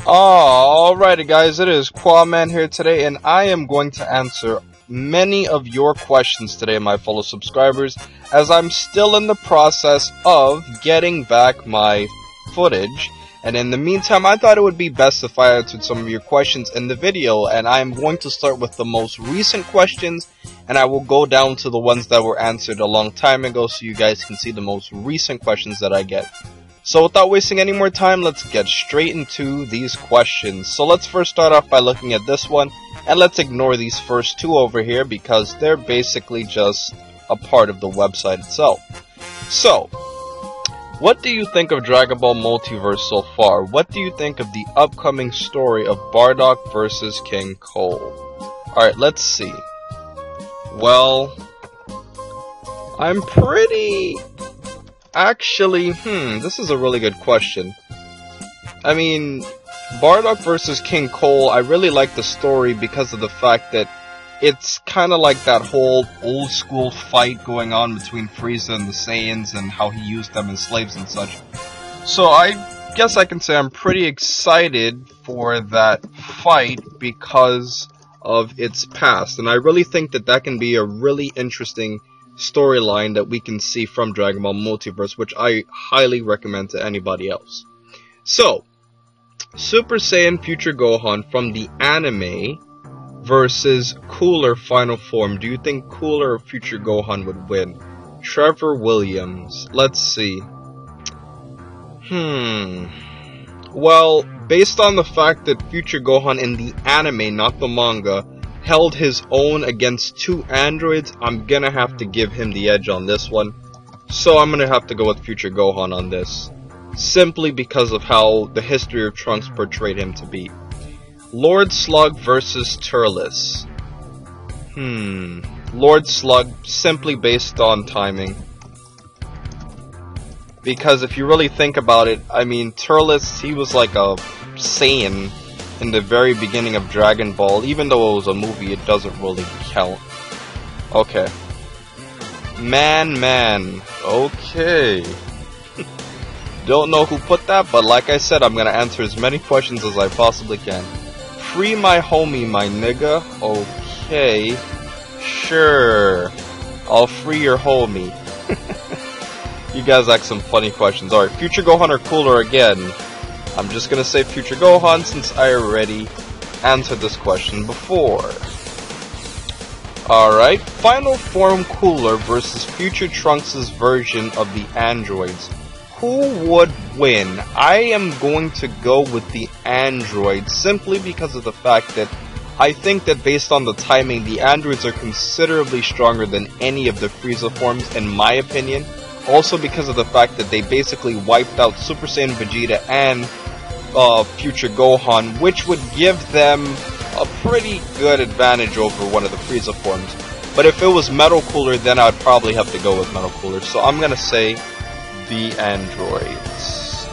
Alrighty guys, it is Qaaman here today, and I am going to answer many of your questions today, my fellow subscribers, as I'm still in the process of getting back my footage. And in the meantime, I thought it would be best if I answered some of your questions in the video, and I am going to start with the most recent questions, and I will go down to the ones that were answered a long time ago so you guys can see the most recent questions that I get. So without wasting any more time, let's get straight into these questions. So let's first start off by looking at this one, and let's ignore these first two over here because they're basically just a part of the website itself. So, what do you think of Dragon Ball Multiverse so far? What do you think of the upcoming story of Bardock versus King Cole? Alright, let's see. Well, I'm pretty... Actually, this is a really good question. I mean, Bardock versus King Cole, I really like the story because of the fact that it's kind of like that whole old school fight going on between Frieza and the Saiyans and how he used them as slaves and such. So I guess I can say I'm pretty excited for that fight because of its past. And I really think that that can be a really interesting storyline that we can see from Dragon Ball Multiverse, which I highly recommend to anybody else. So, Super Saiyan Future Gohan from the anime versus Cooler Final Form. Do you think Cooler or Future Gohan would win? Trevor Williams. Let's see. Well, based on the fact that Future Gohan in the anime, not the manga, held his own against two androids, I'm gonna have to give him the edge on this one. So I'm gonna have to go with Future Gohan on this, simply because of how the history of Trunks portrayed him to be. Lord Slug versus Turles. Lord Slug, simply based on timing. Because if you really think about it, I mean, Turles, he was like a Saiyan in the very beginning of Dragon Ball. Even though it was a movie, it doesn't really count. Okay. Man. Okay. Don't know who put that, but like I said, I'm gonna answer as many questions as I possibly can. Free my homie, my nigga. Okay. Sure. I'll free your homie. You guys ask some funny questions. Alright, Future Gohan or Cooler again? I'm just gonna say Future Gohan since I already answered this question before. Alright, Final Form Cooler versus Future Trunks' version of the androids. Who would win? I am going to go with the androids simply because of the fact that I think that based on the timing, the androids are considerably stronger than any of the Frieza forms in my opinion. Also because of the fact that they basically wiped out Super Saiyan Vegeta and Future Gohan, which would give them a pretty good advantage over one of the Frieza forms. But if it was Metal Cooler, then I'd probably have to go with Metal Cooler. So I'm gonna say the androids.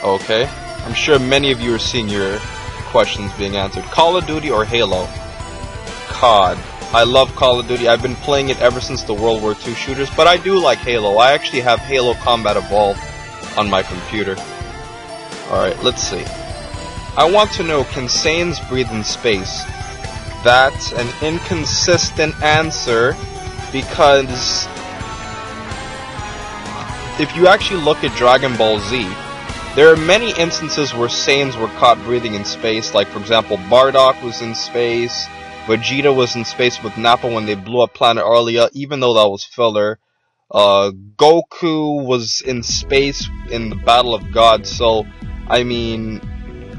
Okay, I'm sure many of you are seeing your questions being answered. Call of Duty or Halo? COD. I love Call of Duty. I've been playing it ever since the World War II shooters, but I do like Halo. I actually have Halo Combat Evolved on my computer. Alright, let's see. I want to know, can Saiyans breathe in space? That's an inconsistent answer, because if you actually look at Dragon Ball Z, there are many instances where Saiyans were caught breathing in space, like for example, Bardock was in space, Vegeta was in space with Nappa when they blew up Planet Arlia, even though that was filler. Goku was in space in the Battle of Gods, so, I mean,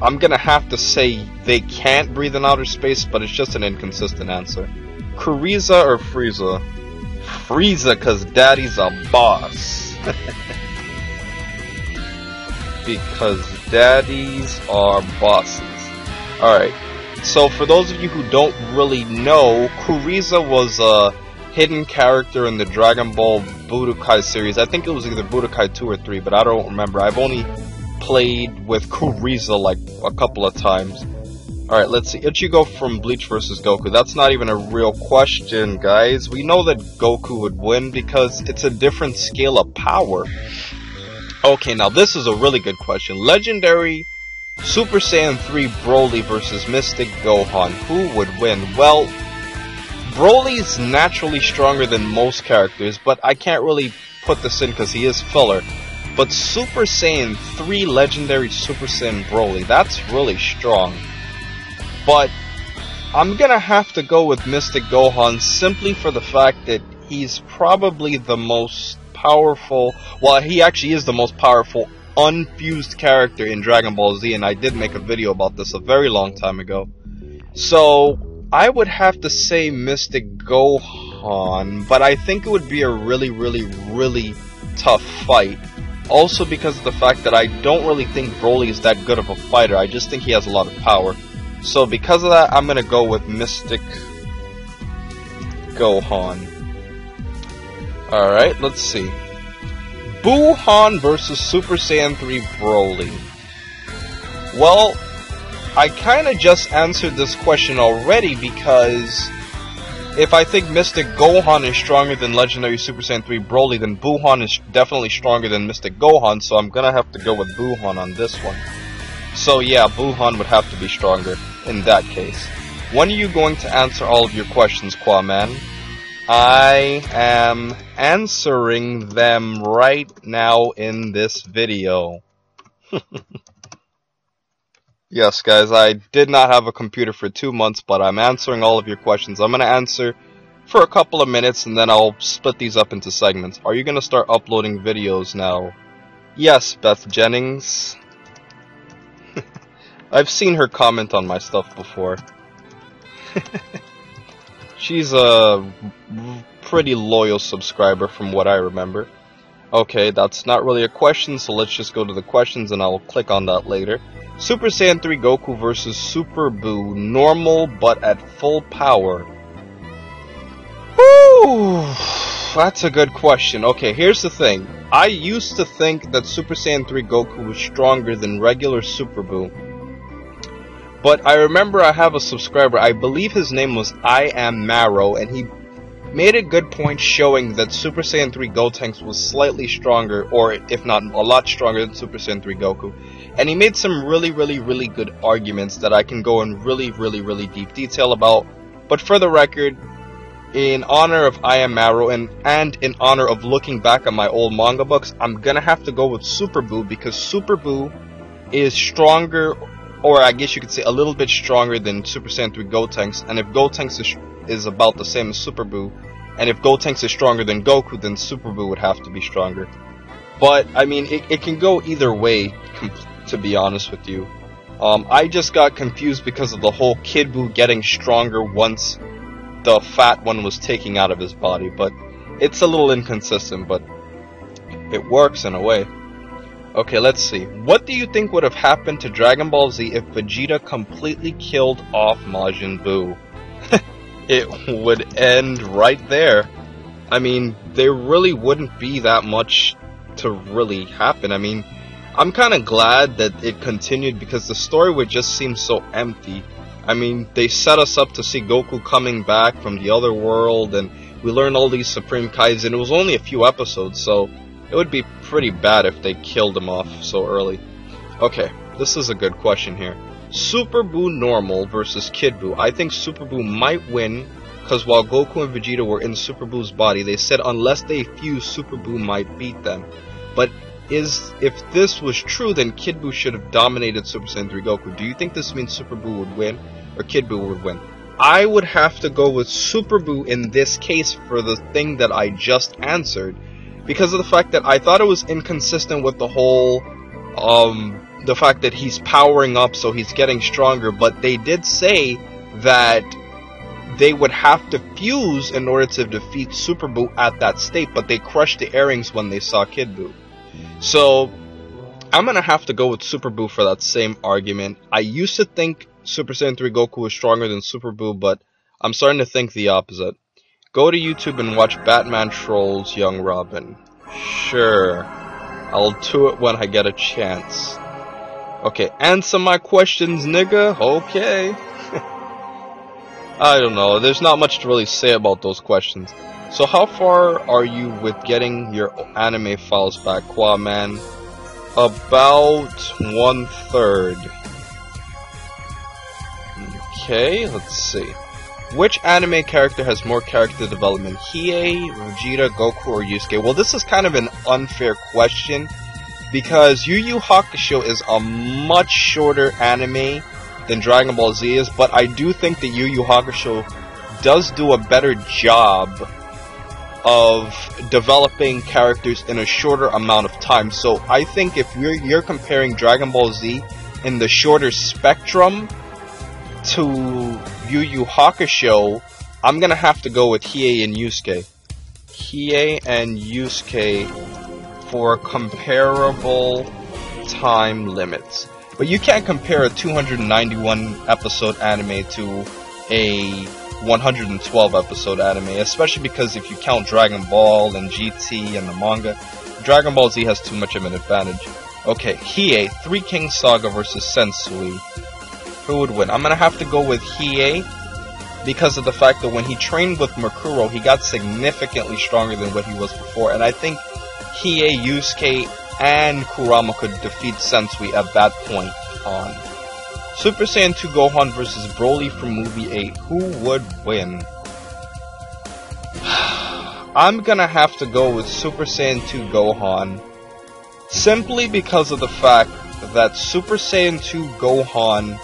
I'm gonna have to say they can't breathe in outer space, but it's just an inconsistent answer. Kuriza or Frieza? Frieza, cause daddy's a boss. Because daddies are bosses. Alright. So for those of you who don't really know, Kuriza was a hidden character in the Dragon Ball Budokai series. I think it was either Budokai 2 or 3, but I don't remember. I've only played with Kuriza like a couple of times. Alright, let's see. Ichigo from Bleach versus Goku. That's not even a real question, guys. We know that Goku would win because it's a different scale of power. Okay, now this is a really good question. Legendary Super Saiyan 3 Broly versus Mystic Gohan. Who would win? Well, Broly's naturally stronger than most characters, but I can't really put this in because he is filler. But Super Saiyan 3 Legendary Super Saiyan Broly, that's really strong. But I'm gonna have to go with Mystic Gohan simply for the fact that he's probably the most powerful, well, he actually is the most powerful unfused character in Dragon Ball Z, and I did make a video about this a very long time ago. So I would have to say Mystic Gohan, but I think it would be a really tough fight. Also because of the fact that I don't really think Broly is that good of a fighter, I just think he has a lot of power. So because of that, I'm gonna go with Mystic Gohan. Alright, let's see. Buu versus Super Saiyan 3 Broly. Well, I kinda just answered this question already because if I think Mystic Gohan is stronger than Legendary Super Saiyan 3 Broly, then Buu is definitely stronger than Mystic Gohan, so I'm gonna have to go with Buu on this one. So yeah, Buu would have to be stronger in that case. When are you going to answer all of your questions, Qaaman? I am answering them right now in this video. Yes, guys, I did not have a computer for 2 months, but I'm answering all of your questions. I'm going to answer for a couple of minutes, and then I'll split these up into segments. Are you going to start uploading videos now? Yes, Beth Jennings. I've seen her comment on my stuff before. She's a pretty loyal subscriber from what I remember. Okay, that's not really a question, so let's just go to the questions and I'll click on that later. Super Saiyan 3 Goku versus Super Buu, normal but at full power. Whew, that's a good question. Okay, here's the thing. I used to think that Super Saiyan 3 Goku was stronger than regular Super Buu. But I remember I have a subscriber, I believe his name was I Am Marrow, and he made a good point showing that Super Saiyan 3 Gotenks was slightly stronger, or if not a lot stronger than Super Saiyan 3 Goku. And he made some really good arguments that I can go in really deep detail about. But for the record, in honor of I Am Marrow and in honor of looking back at my old manga books, I'm gonna have to go with Super Buu because Super Buu is stronger, or I guess you could say a little bit stronger than Super Saiyan 3 Gotenks, and if Gotenks is about the same as Super Buu, and if Gotenks is stronger than Goku, then Super Buu would have to be stronger. But, I mean, it can go either way, to be honest with you. I just got confused because of the whole Kid Buu getting stronger once the fat one was taken out of his body, but it's a little inconsistent, but it works in a way. Okay, let's see. What do you think would have happened to Dragon Ball Z if Vegeta completely killed off Majin Buu? It would end right there. I mean, there really wouldn't be that much to really happen. I mean, I'm kind of glad that it continued because the story would just seem so empty. I mean, they set us up to see Goku coming back from the other world, and we learned all these Supreme Kais, and it was only a few episodes, so it would be pretty bad if they killed him off so early. Okay, this is a good question here. Super Buu normal versus Kid Buu. I think Super Buu might win, because while Goku and Vegeta were in Super Buu's body, they said unless they fuse, Super Buu might beat them. But if this was true, then Kid Buu should have dominated Super Saiyan 3 Goku. Do you think this means Super Buu would win, or Kid Buu would win? I would have to go with Super Buu in this case for the thing that I just answered, because of the fact that I thought it was inconsistent with the whole, the fact that he's powering up so he's getting stronger, but they did say that they would have to fuse in order to defeat Super Buu at that state, but they crushed the earrings when they saw Kid Buu. So, I'm gonna have to go with Super Buu for that same argument. I used to think Super Saiyan 3 Goku was stronger than Super Buu, but I'm starting to think the opposite. Go to YouTube and watch Batman Trolls Young Robin. Sure, I'll do it when I get a chance. Okay, answer my questions, nigga. Okay. I don't know, there's not much to really say about those questions. So how far are you with getting your anime files back, Qaaman? About 1/3. Okay, let's see. Which anime character has more character development? Hiei, Vegeta, Goku, or Yusuke? Well, this is kind of an unfair question, because Yu Yu Hakusho is a much shorter anime than Dragon Ball Z is, but I do think that Yu Yu Hakusho does do a better job of developing characters in a shorter amount of time. So I think if you're comparing Dragon Ball Z in the shorter spectrum to Yu Yu Hakusho, I'm gonna have to go with Hiei and Yusuke. Hiei and Yusuke for comparable time limits. But you can't compare a 291 episode anime to a 112 episode anime, especially because if you count Dragon Ball and GT and the manga, Dragon Ball Z has too much of an advantage. Okay, Hiei, Three Kings Saga versus Sensui. Who would win? I'm gonna have to go with Hiei because of the fact that when he trained with Makuro, he got significantly stronger than what he was before, and I think Hiei, Yusuke, and Kurama could defeat Sensui at that point on. Super Saiyan 2 Gohan versus Broly from Movie 8. Who would win? I'm gonna have to go with Super Saiyan 2 Gohan, simply because of the fact that Super Saiyan 2 Gohan,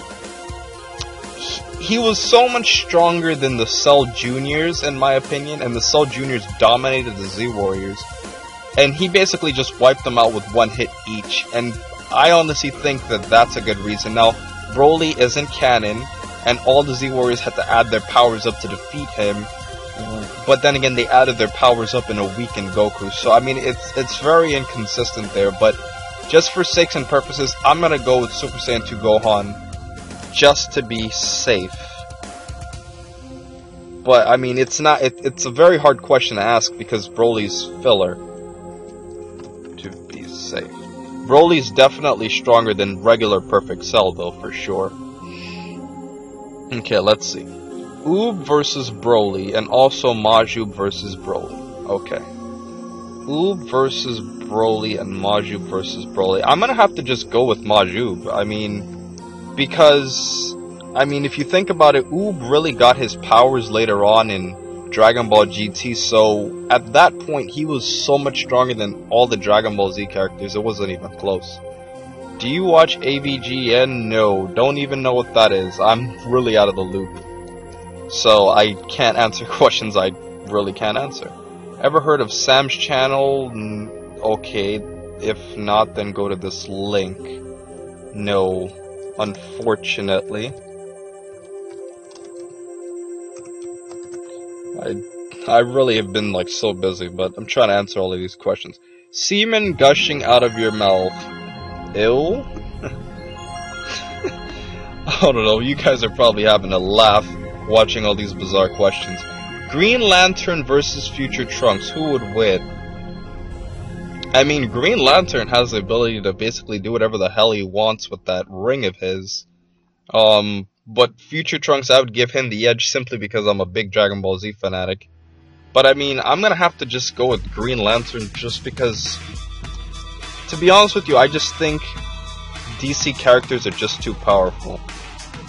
he was so much stronger than the Cell Juniors, in my opinion, and the Cell Juniors dominated the Z Warriors, and he basically just wiped them out with one hit each, and I honestly think that that's a good reason. Now, Broly isn't canon, and all the Z Warriors had to add their powers up to defeat him, but then again, they added their powers up in a weakened Goku, so I mean, it's very inconsistent there, but just for sakes and purposes, I'm gonna go with Super Saiyan 2 Gohan, just to be safe. But, I mean, it's a very hard question to ask, because Broly's filler. To be safe. Broly's definitely stronger than regular Perfect Cell, though, for sure. Okay, let's see. Oob versus Broly, and also Majub versus Broly. Okay. Oob versus Broly, and Majub versus Broly. I'm gonna have to just go with Majub. I mean, because, I mean, if you think about it, Oob really got his powers later on in Dragon Ball GT, so at that point he was so much stronger than all the Dragon Ball Z characters, it wasn't even close. Do you watch AVGN? No, don't even know what that is. I'm really out of the loop. So I can't answer questions I really can't answer. Ever heard of Sam's channel? Okay, if not, then go to this link. No, unfortunately. I really have been like so busy, but I'm trying to answer all of these questions. Semen gushing out of your mouth. Ew? I don't know, you guys are probably having a laugh watching all these bizarre questions. Green Lantern versus Future Trunks, who would win? I mean, Green Lantern has the ability to basically do whatever the hell he wants with that ring of his. But Future Trunks, I would give him the edge simply because I'm a big Dragon Ball Z fanatic. But I mean, I'm gonna have to just go with Green Lantern just because, to be honest with you, I just think DC characters are just too powerful.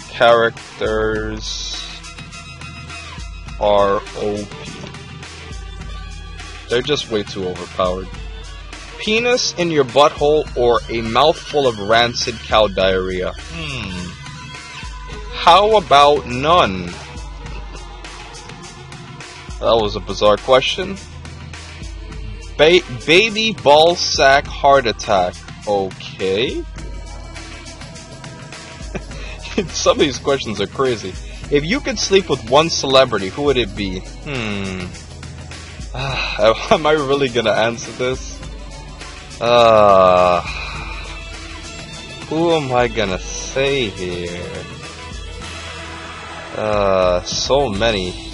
Characters are OP. They're just way too overpowered. Penis in your butthole or a mouthful of rancid cow diarrhea? How about none? That was a bizarre question. Baby ball sack heart attack. Okay. Some of these questions are crazy. If you could sleep with one celebrity, who would it be? Am I really gonna answer this? Who am I gonna say here? So many.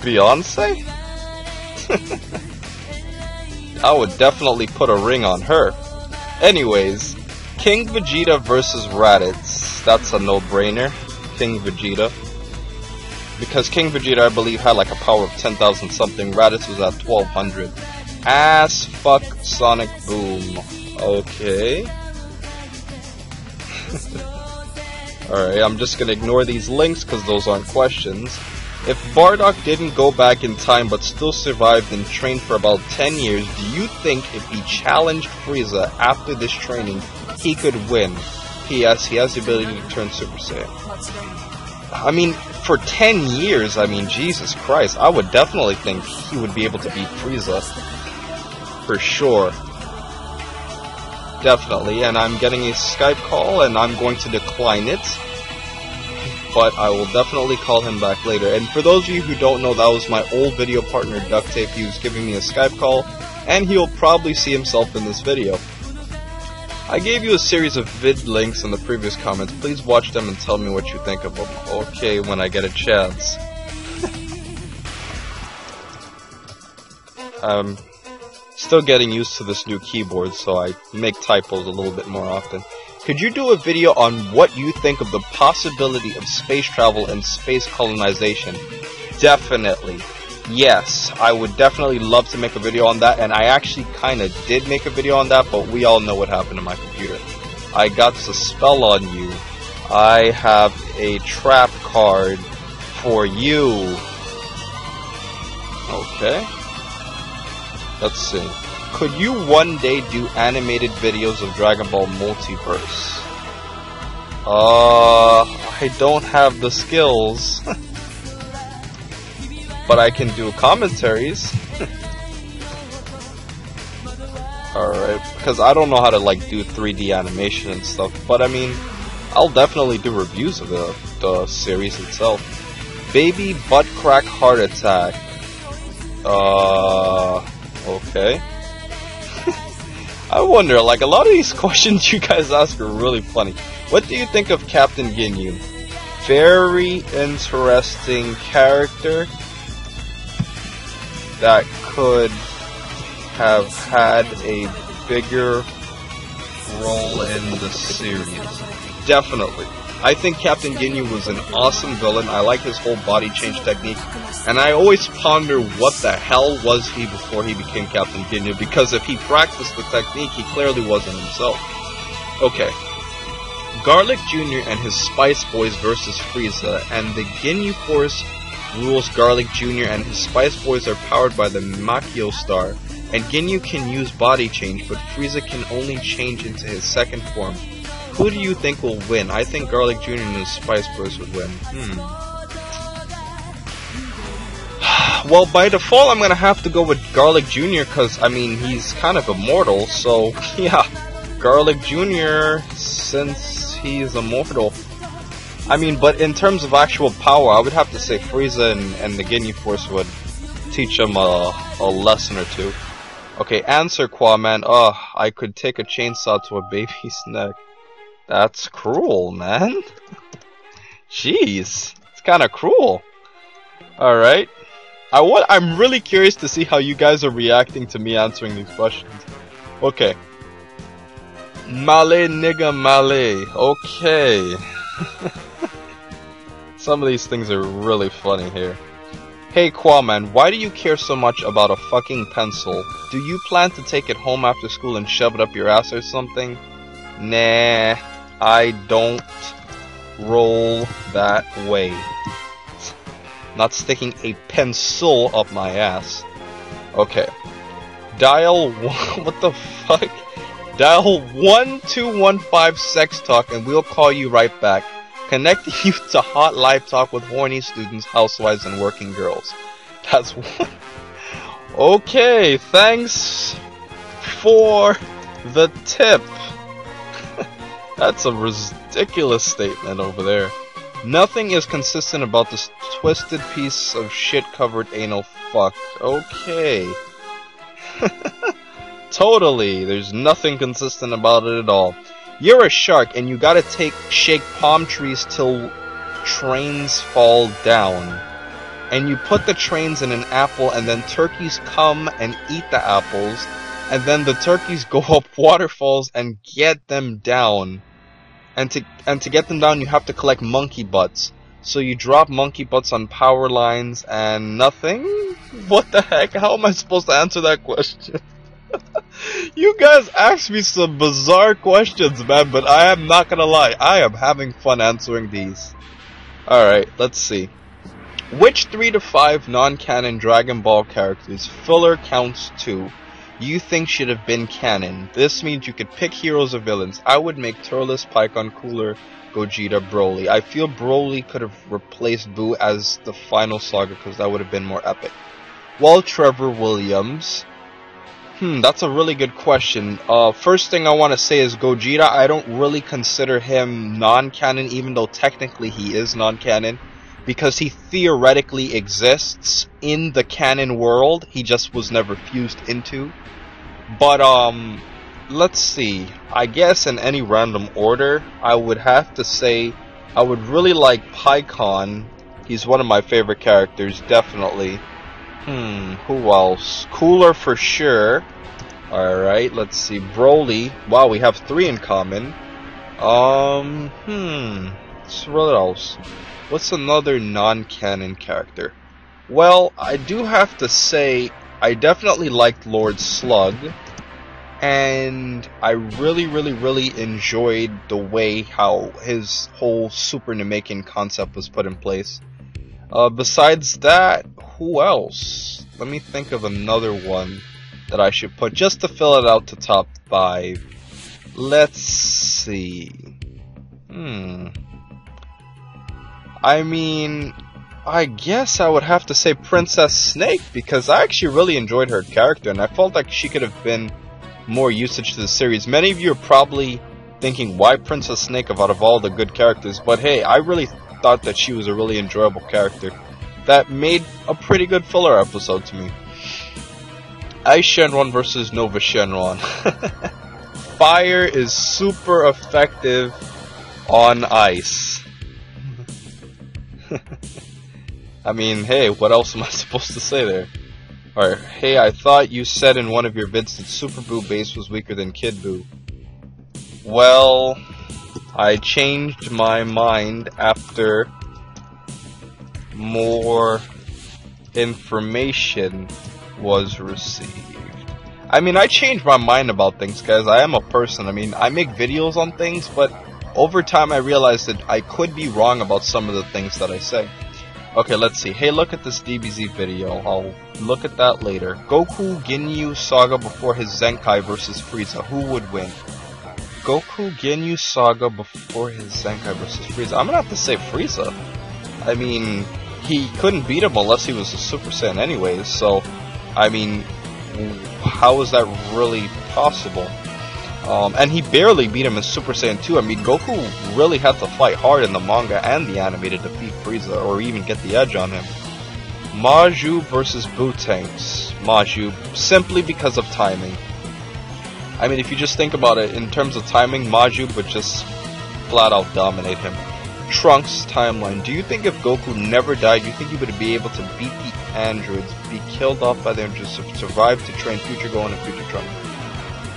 Beyonce? I would definitely put a ring on her. Anyways, King Vegeta versus Raditz. That's a no-brainer. King Vegeta. Because King Vegeta, I believe, had like a power of 10,000 something. Raditz was at 1200. Ass fuck Sonic Boom. Okay. Alright, I'm just gonna ignore these links because those aren't questions. If Bardock didn't go back in time but still survived and trained for about 10 years, do you think if he challenged Frieza after this training, he could win? P.S. He has the ability to turn Super Saiyan. I mean, for 10 years, I mean, Jesus Christ, I would definitely think he would be able to beat Frieza. For sure. Definitely, and I'm getting a Skype call, and I'm going to decline it. But I will definitely call him back later. And for those of you who don't know, that was my old video partner, Duct Tape. He was giving me a Skype call, and he'll probably see himself in this video. I gave you a series of vid links in the previous comments. Please watch them and tell me what you think of them. Okay, when I get a chance. I'm still getting used to this new keyboard, so I make typos a little bit more often. Could you do a video on what you think of the possibility of space travel and space colonization? Definitely. Yes, I would definitely love to make a video on that, and I actually kinda did make a video on that, but we all know what happened to my computer. I got the spell on you. I have a trap card for you. Okay. Let's see. Could you one day do animated videos of Dragon Ball Multiverse? I don't have the skills. But I can do commentaries. Alright, because I don't know how to like do 3D animation and stuff. But I mean, I'll definitely do reviews of the series itself. Baby butt crack heart attack. Okay. I wonder, like, a lot of these questions you guys ask are really funny. What do you think of Captain Ginyu? Very interesting character that could have had a bigger role in the series. Definitely. I think Captain Ginyu was an awesome villain. I like his whole body change technique. And I always ponder what the hell was he before he became Captain Ginyu, because if he practiced the technique, he clearly wasn't himself. Okay. Garlic Jr. and his Spice Boys versus Frieza, and the Ginyu Force rules Garlic Jr. and his Spice Boys are powered by the Makio Star, and Ginyu can use body change, but Frieza can only change into his second form. Who do you think will win? I think Garlic Jr. and his Spice Boys would win. Well, by default, I'm gonna have to go with Garlic Jr. because, I mean, he's kind of immortal, so, yeah. Garlic Jr., since he's immortal. I mean, but in terms of actual power, I would have to say Frieza and the Ginyu Force would teach him a lesson or two. Okay, answer, Qaaman. I could take a chainsaw to a baby's neck. That's cruel, man. Jeez, it's kind of cruel. Alright. I'm really curious to see how you guys are reacting to me answering these questions. Okay. Male nigga male. Okay. Some of these things are really funny here. Hey Qaaman, why do you care so much about a fucking pencil? Do you plan to take it home after school and shove it up your ass or something? Nah, I don't roll that way. Not sticking a pencil up my ass. Okay. Dial what the fuck? Dial 1215 Sex Talk and we'll call you right back. Connecting you to hot live talk with horny students, housewives, and working girls. That's one. Okay, thanks for the tip. That's a ridiculous statement over there. Nothing is consistent about this twisted piece of shit covered anal fuck. Okay. Totally, there's nothing consistent about it at all. You're a shark and you gotta shake palm trees till trains fall down. And you put the trains in an apple and then turkeys come and eat the apples. And then the turkeys go up waterfalls and get them down. And to get them down you have to collect monkey butts. So you drop monkey butts on power lines and nothing? What the heck? How am I supposed to answer that question? You guys asked me some bizarre questions, man, but I am not gonna lie. I am having fun answering these. Alright, let's see. Which 3 to 5 non-canon Dragon Ball characters, filler counts 2, you think should have been canon? This means you could pick heroes or villains. I would make Turles, Pikkon, Cooler, Gogeta, Broly. I feel Broly could have replaced Buu as the final saga because that would have been more epic. Well, Trevor Williams. That's a really good question. First thing I want to say is Gogeta, I don't really consider him non-canon, even though technically he is non-canon, because he theoretically exists in the canon world, he just was never fused into. But, let's see, I guess in any random order, I would have to say, I would really like Pikkon. He's one of my favorite characters, definitely. Who else? Cooler for sure. Alright, let's see. Broly. Wow, we have 3 in common. What else? What's another non-canon character? Well, I do have to say, I definitely liked Lord Slug. And I really enjoyed the way how his whole Super Namekian concept was put in place. Besides that, who else? Let me think of another one that I should put just to fill it out to top 5. Let's see. I mean, I guess I would have to say Princess Snake because I actually really enjoyed her character and I felt like she could have been more usage to the series. Many of you are probably thinking, why Princess Snake out of all the good characters? But hey, I really thought that she was a really enjoyable character that made a pretty good filler episode to me. Ice Shenron versus Nova Shenron. Fire is super effective on ice. I mean, hey, what else am I supposed to say there? Alright, hey, I thought you said in one of your vids that Super Buu base was weaker than Kid Buu. Well, I changed my mind after more information was received. I mean, I changed my mind about things, guys. I am a person. I mean, I make videos on things, but over time I realized that I could be wrong about some of the things that I say. Okay, let's see. Hey, look at this DBZ video. I'll look at that later. Goku Ginyu Saga before his Zenkai versus Frieza. Who would win? Goku Ginyu Saga before his Zenkai versus Frieza. I'm gonna have to say Frieza. I mean, he couldn't beat him unless he was a Super Saiyan anyways, so, I mean, how is that really possible? And he barely beat him in Super Saiyan 2. I mean, Goku really had to fight hard in the manga and the anime to defeat Frieza, or even get the edge on him. Maju versus Buu-Tanks. Maju, simply because of timing. I mean, if you just think about it, in terms of timing, Maju would just flat out dominate him. Trunks timeline. Do you think if Goku never died, you think he would be able to beat the androids, be killed off by them, just survive to train Future Gohan and Future Trunks?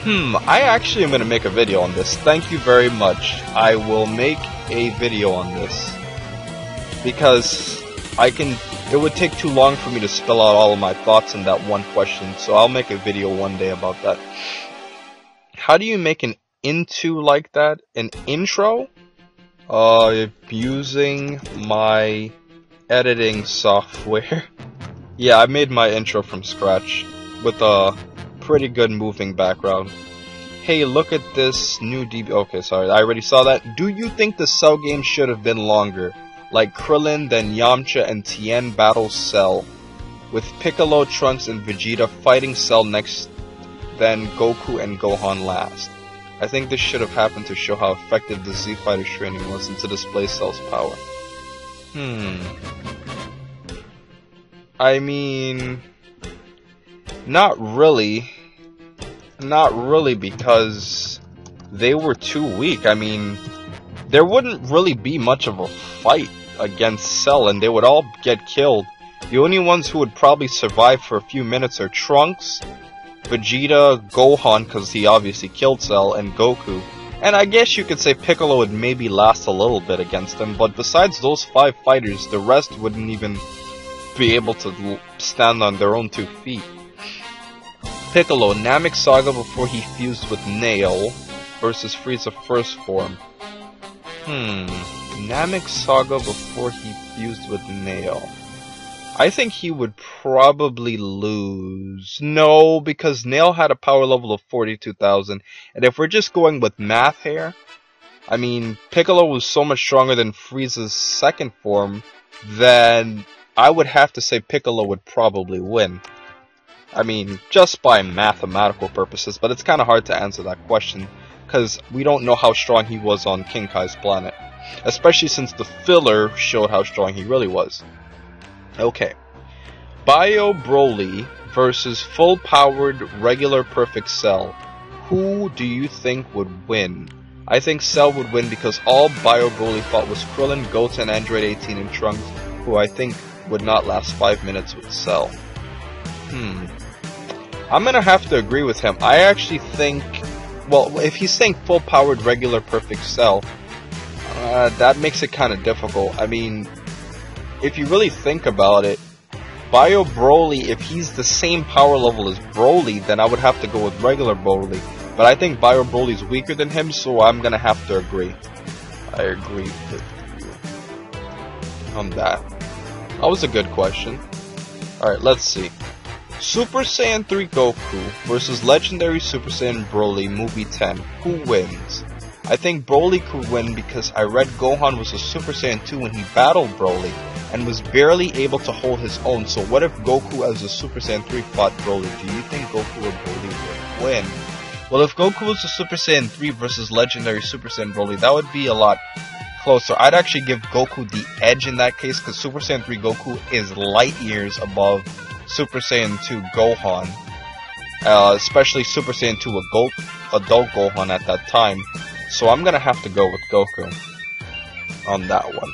I actually am going to make a video on this. Thank you very much. I will make a video on this. Because it would take too long for me to spell out all of my thoughts in that one question, so I'll make a video one day about that. How do you make an into like that? An intro? Using my editing software. Yeah, I made my intro from scratch with a pretty good moving background. Hey, look at this new DB. Okay, sorry, I already saw that. Do you think the Cell game should have been longer? Like Krillin, then Yamcha and Tien battle Cell, with Piccolo, Trunks, and Vegeta fighting Cell next, then Goku and Gohan last. I think this should have happened to show how effective the Z Fighter's training was and to display Cell's power. I mean, not really. Not really, because they were too weak. I mean, there wouldn't really be much of a fight against Cell, and they would all get killed. The only ones who would probably survive for a few minutes are Trunks, Vegeta, Gohan, because he obviously killed Cell, and Goku. And I guess you could say Piccolo would maybe last a little bit against them, but besides those 5 fighters, the rest wouldn't even be able to stand on their own 2 feet. Piccolo, Namek Saga before he fused with Nail versus Frieza first form. Namek Saga before he fused with Nail. I think he would probably lose. No, because Nail had a power level of 42,000. And if we're just going with math here, I mean, Piccolo was so much stronger than Frieza's second form, then I would have to say Piccolo would probably win. I mean, just by mathematical purposes, but it's kind of hard to answer that question, because we don't know how strong he was on King Kai's planet. Especially since the filler showed how strong he really was. Okay. Bio Broly versus full-powered regular Perfect Cell. Who do you think would win? I think Cell would win because all Bio Broly fought was Krillin, Goten, Android 18, and Trunks, who I think would not last 5 minutes with Cell. I'm gonna have to agree with him. I actually think, well, if he's saying full-powered regular Perfect Cell, that makes it kind of difficult. I mean, if you really think about it, Bio Broly, if he's the same power level as Broly, then I would have to go with regular Broly. But I think Bio Broly's weaker than him, so I'm gonna have to agree. I agree with you on that. That was a good question. Alright, let's see. Super Saiyan 3 Goku versus Legendary Super Saiyan Broly Movie 10. Who wins? I think Broly could win because I read Gohan was a Super Saiyan 2 when he battled Broly and was barely able to hold his own. So what if Goku as a Super Saiyan 3 fought Broly? Do you think Goku or Broly would win? Well, if Goku was a Super Saiyan 3 versus Legendary Super Saiyan Broly, that would be a lot closer. I'd actually give Goku the edge in that case because Super Saiyan 3 Goku is light years above Super Saiyan 2 Gohan. Especially Super Saiyan 2 adult Gohan at that time. So I'm gonna have to go with Goku on that one.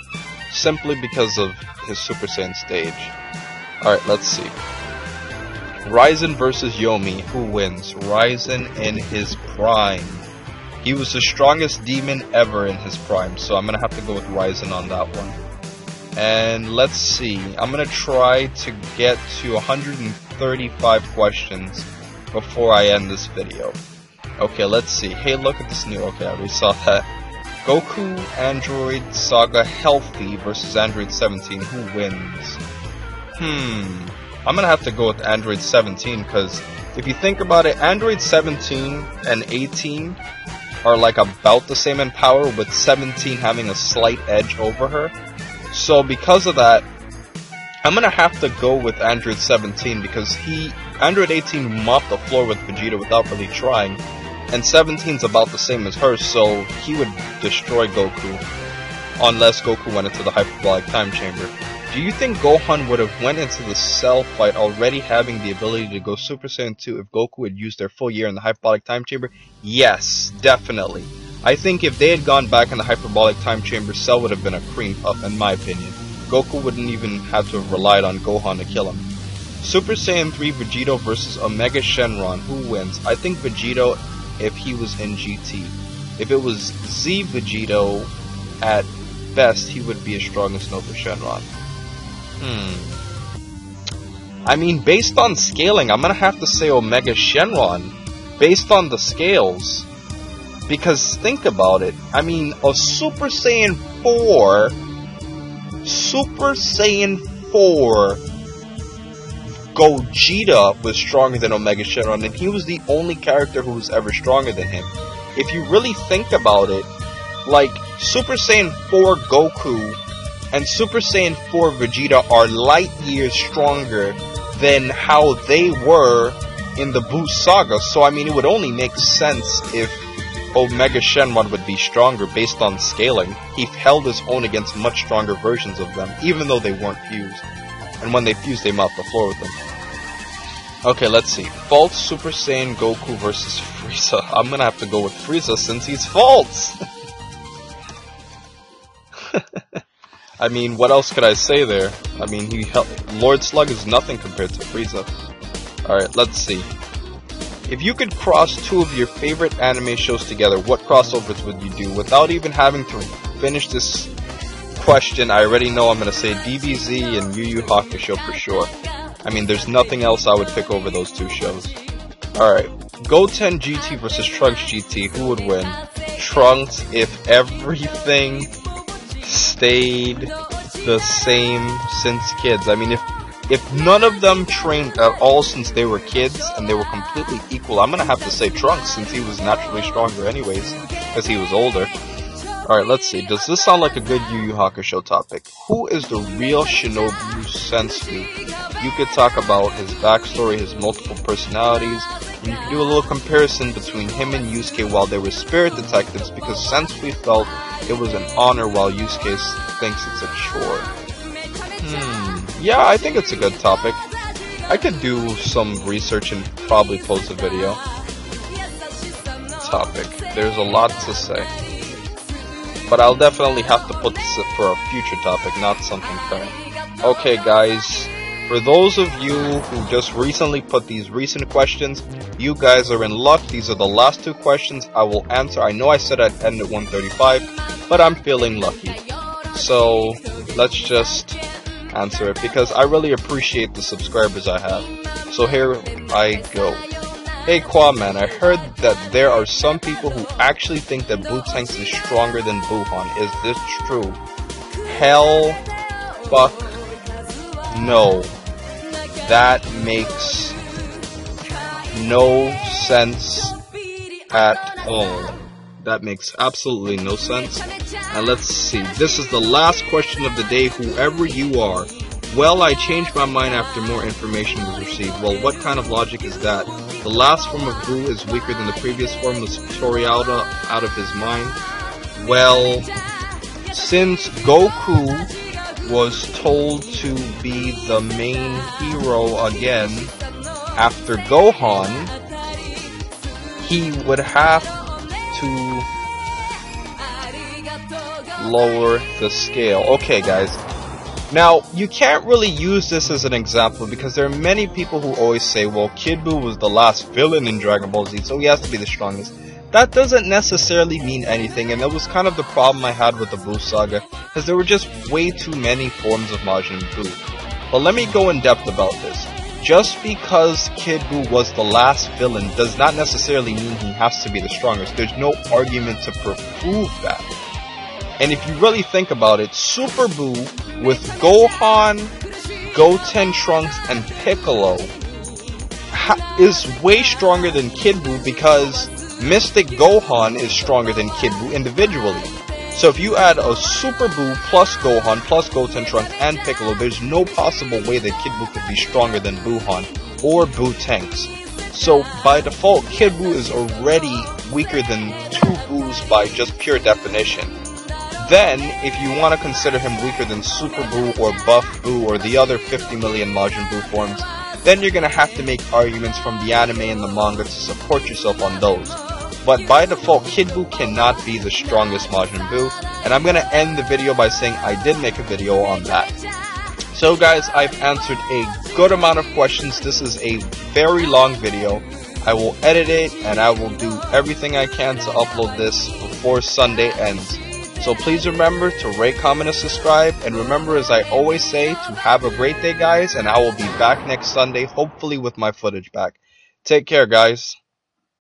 Simply because of his Super Saiyan stage. Alright, let's see. Ryzen versus Yomi. Who wins? Ryzen in his prime. He was the strongest demon ever in his prime. So I'm gonna have to go with Ryzen on that one. And let's see. I'm gonna try to get to 135 questions before I end this video. Okay, let's see. Hey, look at this new... Okay, I already saw that. Goku Android Saga Healthy versus Android 17. Who wins? I'm gonna have to go with Android 17, because if you think about it, Android 17 and 18 are like about the same in power, with 17 having a slight edge over her. So because of that, I'm gonna have to go with Android 17, because Android 18 mopped the floor with Vegeta without really trying. And 17's about the same as her, so he would destroy Goku. Unless Goku went into the hyperbolic time chamber. Do you think Gohan would have went into the Cell fight already having the ability to go Super Saiyan 2 if Goku had used their full year in the hyperbolic time chamber? Yes, definitely. I think if they had gone back in the hyperbolic time chamber, Cell would have been a cream puff, in my opinion. Goku wouldn't even have to have relied on Gohan to kill him. Super Saiyan 3 Vegito versus Omega Shenron. Who wins? I think Vegito if he was in GT. If it was Z Vegito, at best, he would be as strong as Nova Shenron. I mean, based on scaling, I'm gonna have to say Omega Shenron. Based on the scales. Because think about it. I mean, a Super Saiyan 4... Super Saiyan 4... Gogeta was stronger than Omega Shenron, and he was the only character who was ever stronger than him. If you really think about it, like, Super Saiyan 4 Goku and Super Saiyan 4 Vegeta are light years stronger than how they were in the Buu saga, so I mean, it would only make sense if Omega Shenron would be stronger based on scaling. He held his own against much stronger versions of them, even though they weren't fused. And when they fused, they mopped the floor with them. Okay, let's see. False Super Saiyan Goku versus Frieza. I'm gonna have to go with Frieza since he's false! I mean, what else could I say there? I mean, Lord Slug is nothing compared to Frieza. Alright, let's see. If you could cross two of your favorite anime shows together, what crossovers would you do? Without even having to finish this question, I already know I'm going to say DBZ and Yu Yu Hakusho for sure. I mean, there's nothing else I would pick over those two shows. Alright, Goten GT versus Trunks GT, who would win? Trunks, if everything stayed the same since kids. I mean, if none of them trained at all since they were kids and they were completely equal, I'm gonna have to say Trunks since he was naturally stronger anyways, because he was older. Alright, let's see. Does this sound like a good Yu Yu Hakusho topic? Who is the real Shinobu Sensui? You could talk about his backstory, his multiple personalities, and you could do a little comparison between him and Yusuke while they were spirit detectives, because Sensui felt it was an honor while Yusuke thinks it's a chore. Yeah, I think it's a good topic. I could do some research and probably post a video. Topic. There's a lot to say. But I'll definitely have to put this for a future topic, not something current. Okay guys, for those of you who just recently put these recent questions, you guys are in luck. These are the last two questions I will answer. I know I said I'd end at 135, but I'm feeling lucky. So, let's just answer it, because I really appreciate the subscribers I have. So here I go. Hey Qaaman, I heard that there are some people who actually think that Buu is stronger than Buuhan. Is this true? Hell, fuck, no. That makes no sense at all. That makes absolutely no sense. And let's see, this is the last question of the day, whoever you are. Well, I changed my mind after more information was received. Well, what kind of logic is that? The last form of Buu is weaker than the previous form. Was Toriyama out of his mind? Well, since Goku was told to be the main hero again after Gohan, he would have to lower the scale. Okay guys, now you can't really use this as an example because there are many people who always say, well, Kid Buu was the last villain in Dragon Ball Z, so he has to be the strongest. That doesn't necessarily mean anything, and that was kind of the problem I had with the Buu saga, because there were just way too many forms of Majin Buu. But let me go in depth about this. Just because Kid Buu was the last villain does not necessarily mean he has to be the strongest. There's no argument to prove that. And if you really think about it, Super Buu with Gohan, Goten, Trunks, and Piccolo is way stronger than Kid Buu because Mystic Gohan is stronger than Kid Buu individually. So if you add a Super Buu plus Gohan plus Goten, Trunks, and Piccolo, there's no possible way that Kid Buu could be stronger than Buuhan or Buu-Tanks. So by default, Kid Buu is already weaker than two Buus by just pure definition. Then, if you want to consider him weaker than Super Buu or Buff Buu or the other 50 million Majin Buu forms, then you're going to have to make arguments from the anime and the manga to support yourself on those. But by default, Kid Buu cannot be the strongest Majin Buu, and I'm going to end the video by saying I did make a video on that. So guys, I've answered a good amount of questions. This is a very long video. I will edit it, and I will do everything I can to upload this before Sunday ends. So please remember to rate, comment, and subscribe, and remember, as I always say, to have a great day guys, and I will be back next Sunday, hopefully with my footage back. Take care guys.